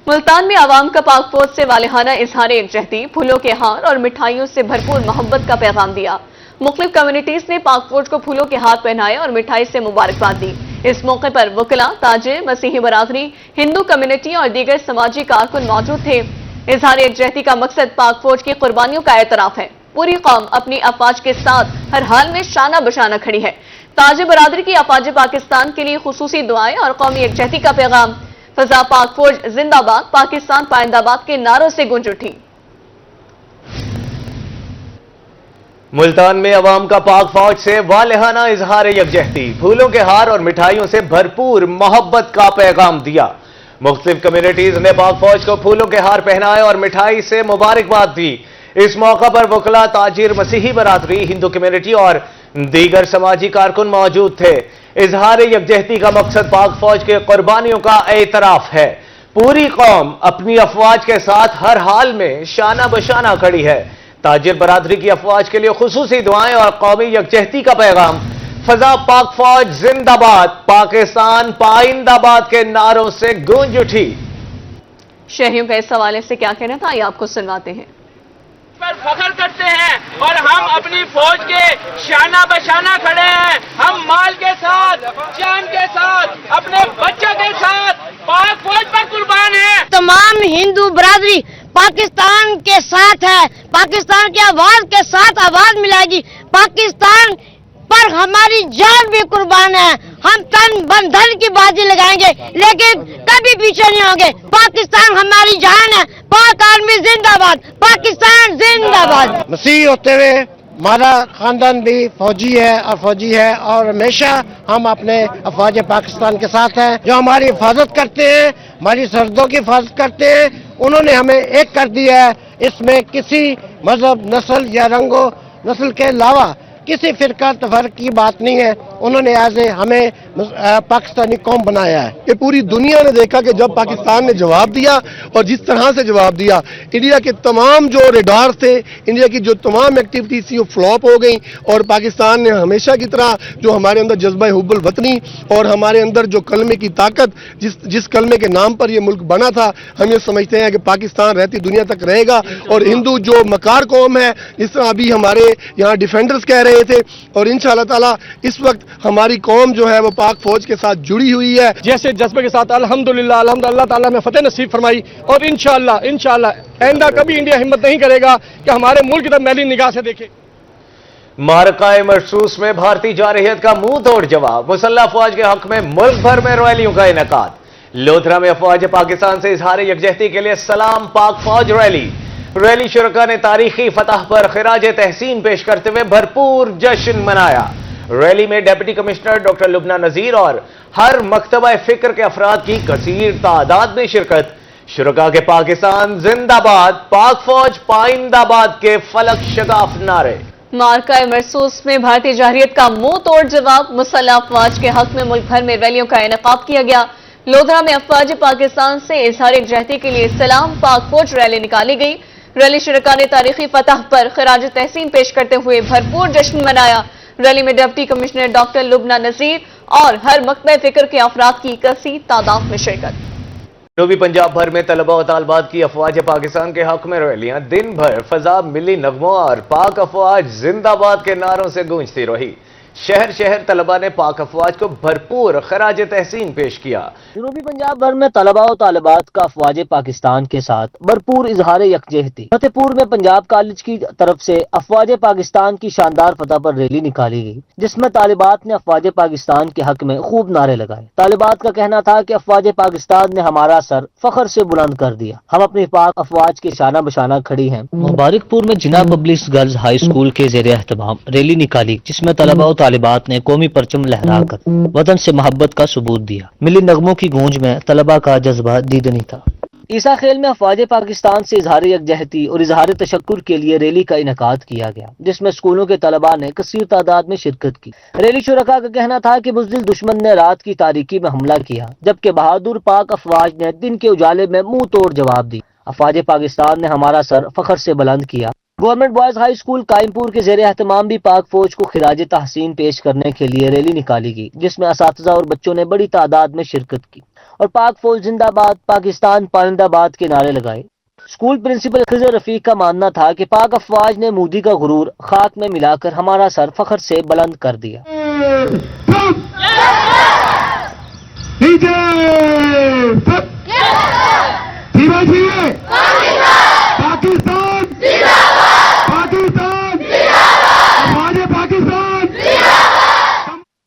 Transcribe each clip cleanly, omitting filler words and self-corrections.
ملتان میں عوام کا پاک فوج سے والہانہ اظہار یکجہتی، پھولوں کے ہار اور مٹھائیوں سے بھرپور محبت کا پیغام دیا۔ مختلف کمیونٹیز نے پاک فوج کو پھولوں کے ہار پہنائے اور مٹھائی سے مبارکباد دی۔ اس موقع پر وکلاء، تاجر، مسیحی برادری، ہندو کمیونٹی اور دیگر سماجی کارکن موجود تھے۔ اظہار یکجہتی کا مقصد پاک فوج کی قربانیوں کا اعتراف ہے۔ پوری قوم اپنی افواج کے ساتھ ہر حال میں شانہ بشانہ کھڑی ہے۔ تاجر برادری کی افواج پاکستان کے لیے خصوصی دعائیں اور قومی یکجہتی کا پیغام۔ فضا پاک فوج زندہ باد، پاکستان پائندہ باد کے نعروں سے گونج اٹھی۔ ملتان میں عوام کا پاک فوج سے والہانہ اظہار یکجہتی، پھولوں کے ہار اور مٹھائیوں سے بھرپور محبت کا پیغام دیا۔ مختلف کمیونٹیز نے پاک فوج کو پھولوں کے ہار پہنائے اور مٹھائی سے مبارکباد دی۔ اس موقع پر وکلاء، تاجر، مسیحی برادری، ہندو کمیونٹی اور دیگر سماجی کارکن موجود تھے۔ اظہار یکجہتی کا مقصد پاک فوج کے قربانیوں کا اعتراف ہے۔ پوری قوم اپنی افواج کے ساتھ ہر حال میں شانہ بشانہ کھڑی ہے۔ تاجر برادری کی افواج کے لیے خصوصی دعائیں اور قومی یکجہتی کا پیغام۔ فضا پاک فوج زندہ باد، پاکستان پائندہ باد کے نعروں سے گونج اٹھی۔ شہریوں کا اس حوالے سے کیا کہنا تھا، یہ آپ کو سنواتے ہیں۔ پر فخر کرتے ہیں اور ہم اپنی فوج کے شانہ بشانہ کھڑے ہیں۔ ہم مال کے ساتھ، جان کے ساتھ، اپنے بچوں کے ساتھ پاک فوج پر قربان ہیں۔ تمام ہندو برادری پاکستان کے ساتھ ہے، پاکستان کی آواز کے ساتھ آواز ملائے گی۔ پاکستان پر ہماری جان بھی قربان ہے۔ ہم تن من دھن کی بازی لگائیں گے لیکن کبھی پیچھے نہیں ہوں گے۔ پاکستان ہماری جان ہے۔ پاک آرمی زندہ باد، پاکستان زندہ باد۔ مسیحی ہوتے ہوئے ہمارا خاندان بھی فوجی ہے اور ہمیشہ ہم اپنے افواج پاکستان کے ساتھ ہیں، جو ہماری حفاظت کرتے ہیں، ہماری سرحدوں کی حفاظت کرتے ہیں۔ انہوں نے ہمیں ایک کر دیا ہے۔ اس میں کسی مذہب، نسل یا رنگ و نسل کے علاوہ کسی فرقہ تفرق کی بات نہیں ہے۔ انہوں نے ایز ہمیں پاکستانی قوم بنایا ہے۔ کہ پوری دنیا نے دیکھا کہ جب پاکستان نے جواب دیا اور جس طرح سے جواب دیا، انڈیا کے تمام جو ریڈار تھے، انڈیا کی جو تمام ایکٹیویٹیز تھی وہ فلاپ ہو گئیں، اور پاکستان نے ہمیشہ کی طرح جو ہمارے اندر جذبہ حب الوطنی اور ہمارے اندر جو کلمے کی طاقت، جس کلمے کے نام پر یہ ملک بنا تھا، ہم یہ سمجھتے ہیں کہ پاکستان رہتی دنیا تک رہے گا۔ اور ہندو جو مکار قوم ہے، جس طرح ابھی ہمارے یہاں ڈیفینڈرز کہہ رہے تھے، اور انشاءاللہ تعالی اس وقت ہماری قوم جو ہے وہ پاک فوج کے ساتھ جڑی ہوئی ہے۔ جیسے جذبے کے ساتھ الحمدللہ اللہ تعالیٰ نے فتح نصیب فرمائی، اور انشاءاللہ آئندہ کبھی انڈیا ہمت نہیں کرے گا کہ ہمارے ملک کی طرف میلی نگاہ سے دیکھے۔ معرکہ مرسوس میں بھارتی جارحیت کا منہ توڑ جواب، مسلح افواج کے حق میں ملک بھر میں ریلیوں کا انعقاد۔ لودھرا میں افواج پاکستان سے اظہار یکجہتی کے لیے سلام پاک فوج ریلی شرکاء نے تاریخی فتح پر خراج تحسین پیش کرتے ہوئے بھرپور جشن منایا۔ ریلی میں ڈپٹی کمشنر ڈاکٹر لبنہ نذیر اور ہر مکتبہ فکر کے افراد کی کثیر تعداد میں شرکت۔ شرکاء کے پاکستان زندہ باد، پاک فوج پائندہ باد کے فلک شگاف نعرے۔ معرکہ مرسوس میں بھارتی جارحیت کا منہ توڑ جواب، مسلح افواج کے حق میں ملک بھر میں ریلیوں کا انعقاد کیا گیا۔ لودھرا میں افواج پاکستان سے اظہار یکجہتی کے لیے سلام پاک فوج ریلی نکالی گئی۔ ریلی شرکاء نے تاریخی فتح پر خراج تحسین پیش کرتے ہوئے بھرپور جشن منایا۔ ریلی میں ڈپٹی کمشنر ڈاکٹر لبنہ نذیر اور ہر مکتبہ فکر کے افراد کی کثیر تعداد میں شرکت۔ جنوبی پنجاب بھر میں طلبہ و طالبات کی افواج پاکستان کے حق میں ریلیاں دن بھر فضا ملی نغموں اور پاک افواج زندہ باد کے نعروں سے گونجتی رہی۔ شہر شہر طلبہ نے پاک افواج کو بھرپور خراج تحسین پیش کیا۔ جنوبی پنجاب بھر میں طلبہ و طالبات کا افواج پاکستان کے ساتھ بھرپور اظہار یکجہتی۔ فتح پور میں پنجاب کالج کی طرف سے افواج پاکستان کی شاندار فتح پر ریلی نکالی گئی، جس میں طالبات نے افواج پاکستان کے حق میں خوب نعرے لگائے۔ طالبات کا کہنا تھا کہ افواج پاکستان نے ہمارا سر فخر سے بلند کر دیا، ہم اپنی پاک افواج کے شانہ بشانہ کھڑی ہیں۔ مبارک پور میں جناب پبلک گرلز ہائی اسکول کے زیر اہتمام ریلی نکالی، جس میں طلبہ و طالبات نے قومی پرچم لہرا کر وطن سے محبت کا ثبوت دیا۔ ملی نغموں کی گونج میں طلبہ کا جذبہ دیدنی تھا۔ عیسیٰ خیل میں افواج پاکستان سے اظہار یکجہتی اور اظہار تشکر کے لیے ریلی کا انعقاد کیا گیا، جس میں اسکولوں کے طلباء نے کثیر تعداد میں شرکت کی۔ ریلی شرکاء کا کہنا تھا کہ بزدل دشمن نے رات کی تاریکی میں حملہ کیا، جبکہ بہادر پاک افواج نے دن کے اجالے میں منہ توڑ جواب دی۔ افواج پاکستان نے ہمارا سر فخر سے بلند کیا، government boys high school Qaimpur के ज़ेरे एहतमाम भी पाक फौज को खिराज तहसीन पेश करने के लिए रैली निकाली गई, जिसमें असातिज़ा और बच्चों ने बड़ी तादाद में शिरकत की और पाक फौज जिंदाबाद, पाकिस्तान पाइंदाबाद के नारे लगाए। स्कूल प्रिंसिपल खिजर रफीक का मानना था कि पाक अफवाज ने मोदी का गुरूर खाक में मिलाकर हमारा सर फख्र से बुलंद कर दिया।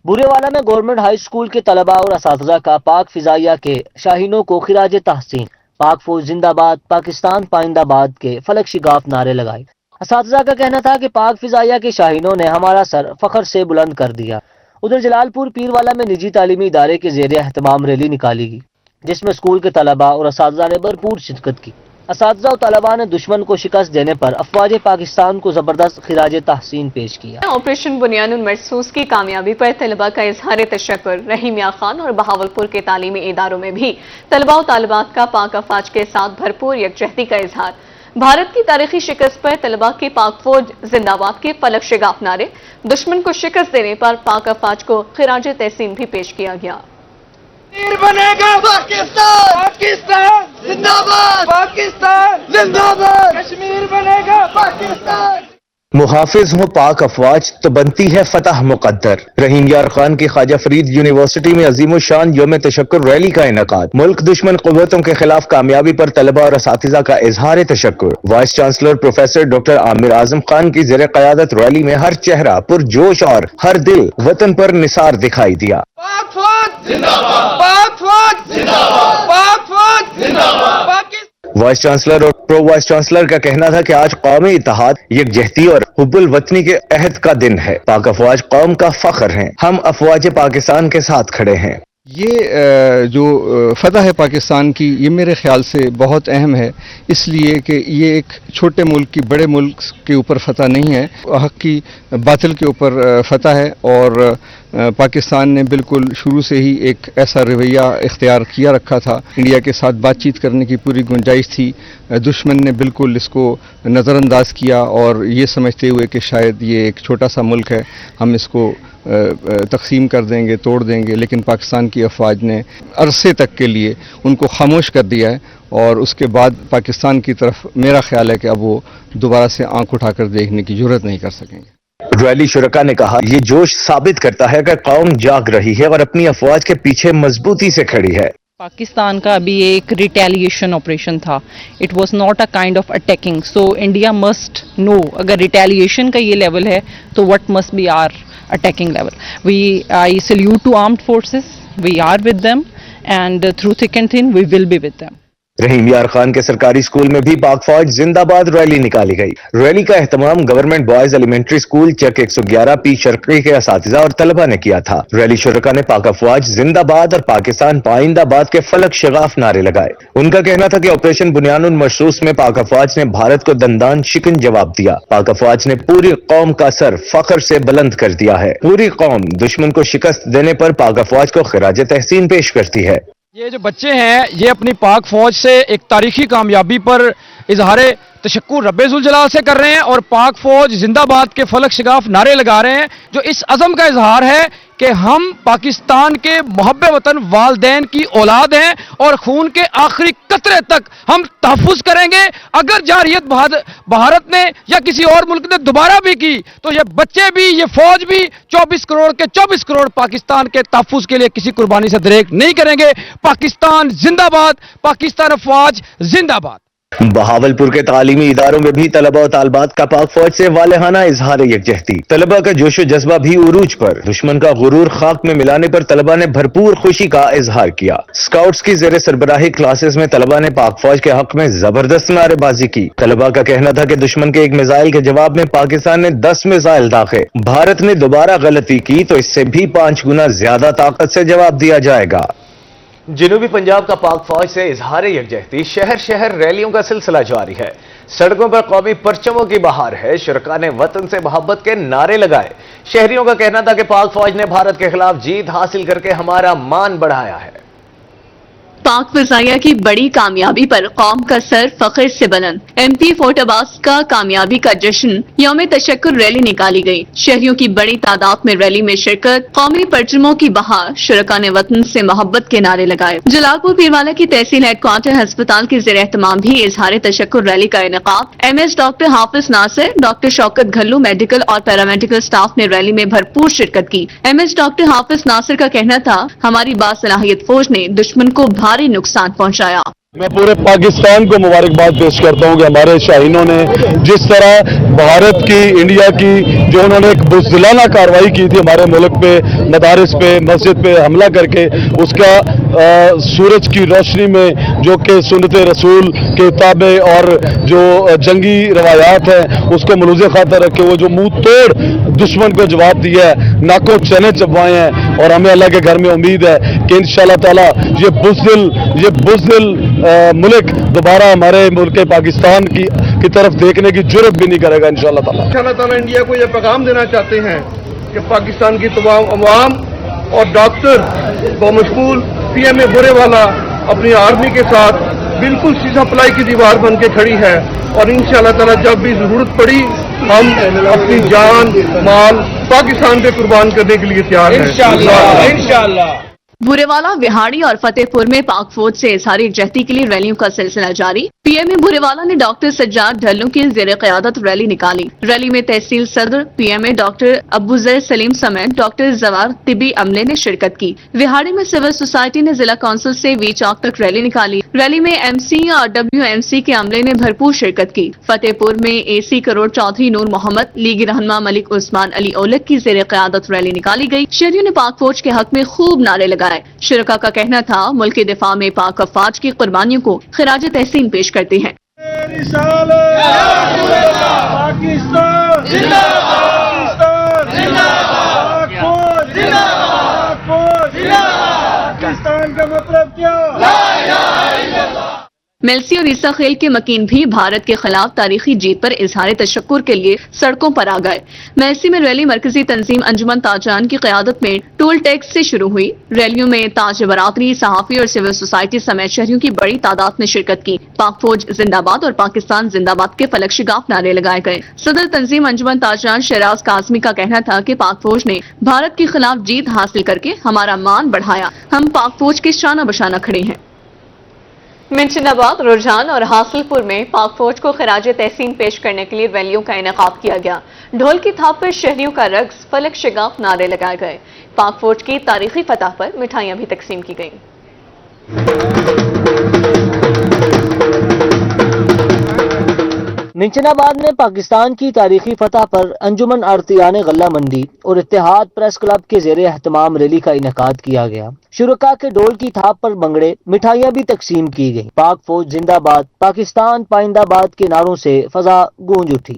बुरेवाला में गवर्नमेंट हाई स्कूल के तलबा और असातिज़ा का पाक फिजाइया के शाहीनों को खिराज तहसीन, पाक फौज जिंदाबाद, पाकिस्तान पाइंदाबाद के फलक शिगाफ नारे लगाए। असातिज़ा का कहना था कि पाक फिजाइया के शाहीनों ने हमारा सर फख्र से बुलंद कर दिया। उधर जलालपुर पीरवाला में निजी तालीमी इदारे के ज़ेरे एहतमाम रैली निकाली गई, जिसमें स्कूल के तलबा और असातिज़ा ने भरपूर शिरकत की। असातिज़ा और तलबा ने दुश्मन को शिकस्त देने पर अफवाज पाकिस्तान को जबरदस्त खिराज तहसीन पेश किया। ऑपरेशन बुनियानुल मरसूस की कामयाबी पर तलबा का इजहार तशक्कुर। रहीम यार खान और बहावलपुर के तालीमी इदारों में भी तलबा और तालिबात का पाक अफवाज के साथ भरपूर यकजहती का इजहार। भारत की तारीखी शिकस्त पर तलबा के पाक फौज जिंदाबाद के फलक शिगाफ नारे। दुश्मन को शिकस्त देने पर पाक अफवाज को खिराज तहसीन भी पेश किया गया। कश्मीर बनेगा पाकिस्तान, पाकिस्तान जिंदाबाद, पाकिस्तान जिंदाबाद, कश्मीर बनेगा पाकिस्तान। मुहाफिज हो पाक अफवाज तो बनती है फतह मुकद्दर। रहीम यार खान की ख्वाजा फरीद यूनिवर्सिटी में अजीम शान यौम तशक्कुर रैली का इनेकाद। मुल्क दुश्मन कुव्वतों के खिलाफ कामयाबी पर तलबा और असातिज़ा का इजहार तशक्कुर। Vice chancellor professor doctor Aamir Azam Khan की ज़ेरे क़यादत रैली में हर चेहरा पुरजोश और हर दिल वतन पर निसार दिखाई दिया। पाक फौज जिंदाबाद, पाक फौज जिंदाबाद, पाक फौज जिंदाबाद, पाकिस्तान। वाइस चांसलर और प्रो वाइस चांसलर का कहना था कि आज कौमी इत्तेहाद, यकजहती और हुब्बुल वतनी के अहद का दिन है। पाक अफवाज कौम का फख्र हैं। हम अफवाज पाकिस्तान के साथ खड़े हैं। ये जो फतह है पाकिस्तान की, ये मेरे ख्याल से बहुत अहम है, इसलिए कि ये एक छोटे मुल्क की बड़े मुल्क के ऊपर फतह नहीं है, हक की बातिल के ऊपर फतह है। और पाकिस्तान ने बिल्कुल शुरू से ही एक ऐसा रवैया इख्तियार किया रखा था, इंडिया के साथ बातचीत करने की पूरी गुंजाइश थी। दुश्मन ने बिल्कुल इसको नज़रअंदाज किया और ये समझते हुए कि शायद ये एक छोटा सा मुल्क है, हम इसको तकसीम कर देंगे, तोड़ देंगे, लेकिन पाकिस्तान की अफवाज ने अरसे तक के लिए उनको खामोश कर दिया है। और उसके बाद पाकिस्तान की तरफ मेरा ख्याल है कि अब वो दोबारा से आंख उठाकर देखने की जरूरत नहीं कर सकेंगे। रैली शुरका ने कहा, ये जोश साबित करता है कि कौम जाग रही है और अपनी अफवाज के पीछे मजबूती से खड़ी है। पाकिस्तान का अभी एक रिटेलिएशन ऑपरेशन था, it was not a kind of attacking, so India must know अगर रिटेलिएशन का ये लेवल है तो what must be our attacking level. I salute to armed forces. We are with them, and through thick and thin, we will be with them. रहीम यार खान के सरकारी school में भी पाक फौज जिंदाबाद रैली निकाली गई। रैली का एहतमाम गवर्नमेंट बॉयज एलिमेंट्री स्कूल चक 111 पी शर्की के असातिज़ा और तलबा ने किया था। रैली शुरका ने पाक अफवाज जिंदाबाद और पाकिस्तान पाइंदाबाद के फलक शिगाफ नारे लगाए। उनका कहना था कि ऑपरेशन बुनियानुल मरसूस में पाक अफवाज ने भारत को दंदान शिकन जवाब दिया। पाक अफवाज ने पूरी कौम का सर फख्र से बुलंद कर दिया है। पूरी कौम दुश्मन को शिकस्त देने पर पाक अफवाज को खिराज तहसीन पेश करती है। ये जो बच्चे हैं ये अपनी पाक फौज से एक तारीखी कामयाबी पर इजहार तशक्कुर रब्बे जुल जलाल से कर रहे हैं और पाक फौज जिंदाबाद के फलक शिगाफ नारे लगा रहे हैं, जो इस अज़म का इजहार है कि हम पाकिस्तान के मुहब्बे वतन वालदैन की औलाद हैं और खून के आखिरी कतरे तक हम तहफ़्फ़ुज़ करेंगे। अगर जारियत भारत ने या किसी और मुल्क ने दोबारा भी की तो ये बच्चे भी, ये फौज भी 24 करोड़ के 24 करोड़ पाकिस्तान के तहफ़्फ़ुज़ के लिए किसी कुर्बानी से दरेक नहीं करेंगे। पाकिस्तान जिंदाबाद, पाकिस्तान अफवाज जिंदाबाद। बहावलपुर के तालीमी इदारों में भी तलबा और तालबात का पाक फौज से वालेहाना इजहार यकजहती। तलबा का जोशो जज्बा भी उरूज पर। दुश्मन का गुरूर खाक में मिलाने पर तलबा ने भरपूर खुशी का इजहार किया। स्काउट्स की ज़ेरे सरबराही क्लासेस में तलबा ने पाक फौज के हक में जबरदस्त नारेबाजी की। तलबा का कहना था कि दुश्मन के एक मिसाइल के जवाब में पाकिस्तान ने 10 मिसाइल दागे। भारत ने दोबारा गलती की तो इससे भी 5 गुना ज्यादा ताकत से जवाब दिया जाएगा। जनूबी पंजाब का पाक फौज से इजहार यकजहती। शहर शहर रैलियों का सिलसिला जारी है। सड़कों पर कौमी परचमों की बहार है। शुरका ने वतन से मोहब्बत के नारे लगाए। शहरियों का कहना था कि पाक फौज ने भारत के खिलाफ जीत हासिल करके हमारा मान बढ़ाया है। पाक फजाइया की बड़ी कामयाबी पर कौम का सर फख्र से बुलंद। MP फोर्ट अब्बास का कामयाबी का जश्न यौम तशक्कुर रैली निकाली गई। शहरियों की बड़ी तादाद में रैली में शिरकत, कौमी परचमों की बहार, शुरका ने वतन से मोहब्बत के नारे लगाए। जलालपुर पीरवाला की तहसील हेडक्वार्टर अस्पताल के ज़ेर एहतमाम भी इजहार तशक्कुर रैली का इनेकाद। MS डॉक्टर हाफिज नासिर, डॉक्टर शौकत घल्लू, मेडिकल और पैरामेडिकल स्टाफ ने रैली में भरपूर शिरकत की। MS डॉक्टर हाफिज नासिर का कहना था, हमारी बासलाहियत फौज ने दुश्मन को भारी नुकसान पहुंचाया। मैं पूरे पाकिस्तान को मुबारकबाद पेश करता हूं कि हमारे शाहीनों ने जिस तरह भारत की, इंडिया की जो उन्होंने एक बुज़दिलाना कार्रवाई की थी हमारे मुल्क पे, मदारिस पे, मस्जिद पे हमला करके उसका सूरज की रोशनी में जो कि सुन्नत रसूल के ताबे और जो जंगी रवायात हैं उसको मलूज़े खातर रखे वो जो मुंह तोड़ दुश्मन को जवाब दिया है, नाको चने चबवाए हैं। और हमें अल्लाह के घर में उम्मीद है कि इंशाअल्लाह ताला ये बुज़दिल मुल्क दोबारा हमारे मुल्क पाकिस्तान की तरफ देखने की जुर्रत भी नहीं करेगा इंशाअल्लाह ताला। अल्लाह ताला इंडिया को ये पैगाम देना चाहते हैं कि पाकिस्तान की तमाम अवाम और डॉक्टर बमशमूल PMA बुरेवाला अपनी आर्मी के साथ बिल्कुल सीधा प्लाई की दीवार बन के खड़ी है और इंशाअल्लाह ताला जब भी जरूरत पड़ी हम अपनी जान माल पाकिस्तान पे कुर्बान करने के लिए तैयार हैं इंशाअल्लाह। बुरेवाला, विहाड़ी और फतेहपुर में पाक फौज से इजहार यकजहती के लिए रैलियों का सिलसिला जारी। PMA बुरेवाला ने डॉक्टर सज्जाद ढल्लू की ज़ेर क़यादत रैली निकाली। रैली में तहसील सदर PMA डॉक्टर अबूजर सलीम समेत डॉक्टर जवार तिबी अमले ने शिरकत की। विहाड़ी में सिविल सोसाइटी ने जिला कौंसिल से वी चौक तक रैली निकाली। रैली में MC और WMC के अमले ने भरपूर शिरकत की। फतेहपुर में AC करोड़ चौधरी नूर मोहम्मद, लीगी रहनुमा मलिक उस्मान अली ओलक की ज़ेर क़यादत रैली निकाली गई। शहरियों ने पाक फौज के हक में खूब नारे लगाए। शुरका का कहना था, मुल्क के दिफा में पाक अफवाज की कुर्बानियों को खिराज तहसीन पेश करते हैं। पाकिस्तान का मतलब क्या? मेलसी और ईसा खेल के मकीन भी भारत के खिलाफ तारीखी जीत पर इजहार तशक्कुर के लिए सड़कों पर आ गए। मेलसी में रैली मरकजी तंजीम अंजुमन ताजान की क़यादत में टोल टैक्स से शुरू हुई। रैलियों में ताज बरादरी, सहाफ़ी और सिविल सोसाइटी समेत शहरियों की बड़ी तादाद ने शिरकत की। पाक फौज जिंदाबाद और पाकिस्तान जिंदाबाद के फलक शिगाफ नारे लगाए गए। सदर तंजीम अंजुमन ताजान शहराज काज़मी का कहना था कि पाक फौज ने भारत के खिलाफ जीत हासिल करके हमारा मान बढ़ाया। हम पाक फौज के शाना बशाना खड़े हैं। मिंचनाबाद, रुझान और हासिलपुर में पाक फौज को खिराज तहसीन पेश करने के लिए रैलियों का इनेकाद किया गया। ढोल की थाप पर शहरियों का रक्स, फलक शिगाफ नारे लगाए गए। पाक फौज की तारीखी फतह पर मिठाइयां भी तकसीम की गईं। मिंचनाबाद में पाकिस्तान की तारीखी फतह पर अंजुमन आरतियान गल्ला मंडी और इत्तेहाद प्रेस क्लब के ज़ेरे एहतमाम रैली का इनेकाद किया गया। शुरका के ढोल की थाप पर भंगड़े, मिठाइयां भी तकसीम की गई। पाक फौज जिंदाबाद, पाकिस्तान पाइंदाबाद के नारों से फजा गूंज उठी।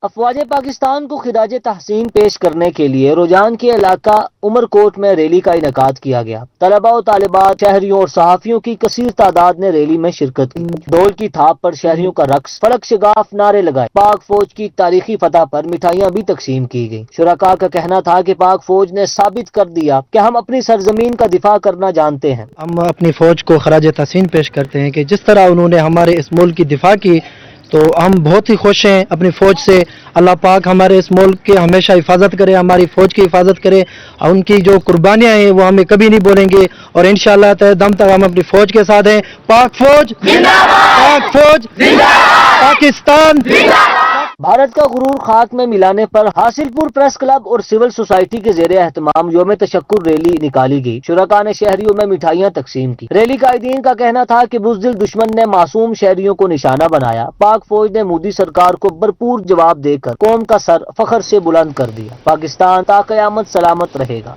अफवाज पाकिस्तान को खिराज तहसीन पेश करने के लिए रुझान के इलाका उमरकोट में रैली का इनेकाद किया गया। तलबा और तालिबात, शहरियों और सहाफियों की कसीर तादाद ने रैली में शिरकत की। ढोल की थाप पर शहरियों का रक्स, फलक शिगाफ नारे लगाए। पाक फौज की तारीखी फतह पर मिठाइयां भी तकसीम की गई। शुरका का कहना था कि पाक फौज ने साबित कर दिया कि हम अपनी सरजमीन का दिफा करना जानते हैं। हम अपनी फौज को खराज तहसीन पेश करते हैं कि जिस तरह उन्होंने हमारे इस मुल्क की दिफा की, तो हम बहुत ही खुश हैं अपनी फौज से। अल्लाह पाक हमारे इस मुल्क की हमेशा हिफाजत करे, हमारी फौज की हिफाजत करे। और उनकी जो कुर्बानियां हैं वो हमें कभी नहीं बोलेंगे और इंशाअल्लाह तय दम तक हम अपनी फौज के साथ हैं। पाक फौज जिंदाबाद, पाक फौज जिंदाबाद, पाकिस्तान जिंदाबाद। भारत का गुरूर खाक में मिलाने पर हासिलपुर प्रेस क्लब और सिविल सोसाइटी के ज़ेरे एहतमाम यौम तशक्कुर रैली निकाली गई। शुरका ने शहरियों में मिठाइयां तकसीम की। रैली कायदीन का कहना था कि बुज़दिल दुश्मन ने मासूम शहरियों को निशाना बनाया। पाक फौज ने मोदी सरकार को भरपूर जवाब देकर कौम का सर फख्र से बुलंद कर दिया। पाकिस्तान ता क़यामत सलामत रहेगा।